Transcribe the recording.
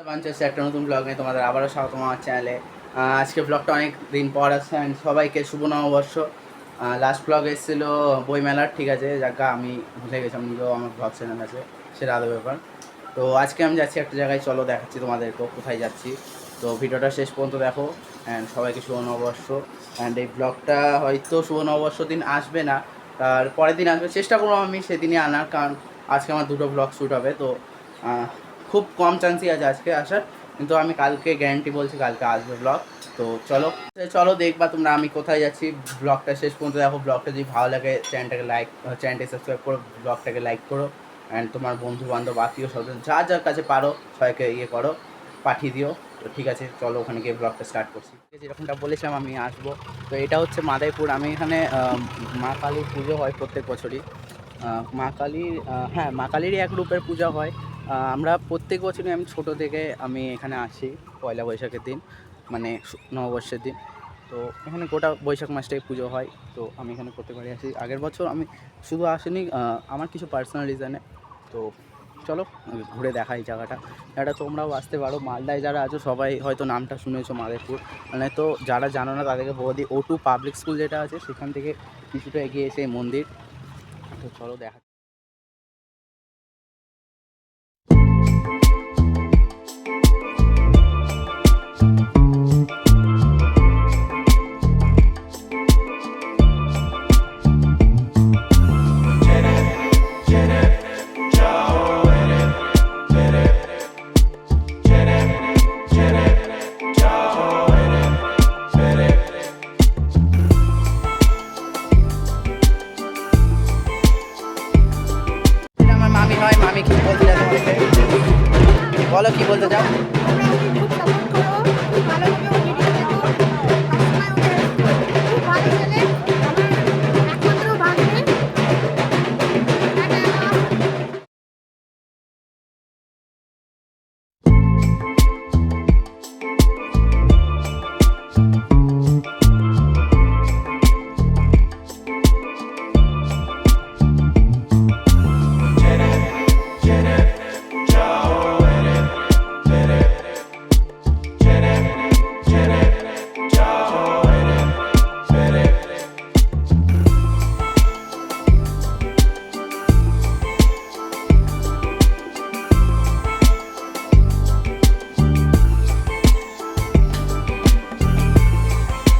বাঞ্চেছে একটা নতুন ব্লগ নিয়ে তোমাদের আবারও স্বাগতম আমার চ্যানেলে। আজকে ব্লগটা অনেক দিন পর আসছে। সবাইকে শুভ নববর্ষ। লাস্ট ব্লগ এসেছিলো বইমেলার, ঠিক আছে, যাকে আমি ভুলে গেছিলাম, নিজেও আমার ব্লগ চ্যানেল আছে, সেটা আলাদা ব্যাপার। তো আজকে আমি যাচ্ছি একটা জায়গায়, চলো দেখাচ্ছি তোমাদেরকেও কোথায় যাচ্ছি। তো ভিডিওটা শেষ পর্যন্ত দেখো। অ্যান্ড সবাইকে শুভ নববর্ষ। অ্যান্ড এই ব্লগটা হয়তো শুভ নববর্ষ দিন আসবে না, তার পরের দিন আসবে, চেষ্টা করবো আমি সেদিনই আনার, কারণ আজকে আমার দুটো ব্লগ শ্যুট হবে। তো খুব কম চান্সই আছে আজকে আসার, কিন্তু আমি কালকে গ্যারান্টি বলছি কালকে আসবে ব্লগ। তো চলো চলো দেখবা তোমরা আমি কোথায় যাচ্ছি। ব্লগটা শেষ পর্যন্ত দেখো। ব্লগটা যদি ভালো লাগে চ্যানেলটাকে সাবস্ক্রাইব করো, ব্লগটাকে লাইক করো। অ্যান্ড তোমার বন্ধু বান্ধব আত্মীয় স্বজন যার যার কাছে পারো সবাইকে করো, পাঠিয়ে দিও। তো ঠিক আছে, চলো ওখানে গিয়ে ব্লগটা স্টার্ট করছি। যেরকমটা বলেছিলাম আমি আসবো। তো এটা হচ্ছে মাদারীপুর। আমি এখানে মা কালীর পুজো হয় প্রত্যেক বছরই। মা কালীর, হ্যাঁ, মা কালীরই এক রূপের পূজা হয়। আমরা প্রত্যেক বছরই, আমি ছোটো থেকে আমি এখানে আসি পয়লা বৈশাখের দিন, মানে নববর্ষের দিন। তো এখানে গোটা বৈশাখ মাসটাই পুজো হয়। তো আমি এখানে প্রত্যেকবারই আসি। আগের বছর আমি শুধু আসিনি, আমার কিছু পার্সোনাল রিজনে। তো চলো ঘুরে দেখা এই জায়গাটা। এটা তোমরাও আসতে পারো। মালদায় যারা আছো সবাই হয়তো নামটা শুনেছো মাদারীপুর, মানে তো যারা জানো না তাদেরকে বলে দিই, O2 পাবলিক স্কুল যেটা আছে সেখান থেকে কিছুটা এগিয়ে এসে এই মন্দির। তো চলো দেখা। মামি হয়, মামি কি বলতে চাও তোমাকে? বলো কি বলতে চাও।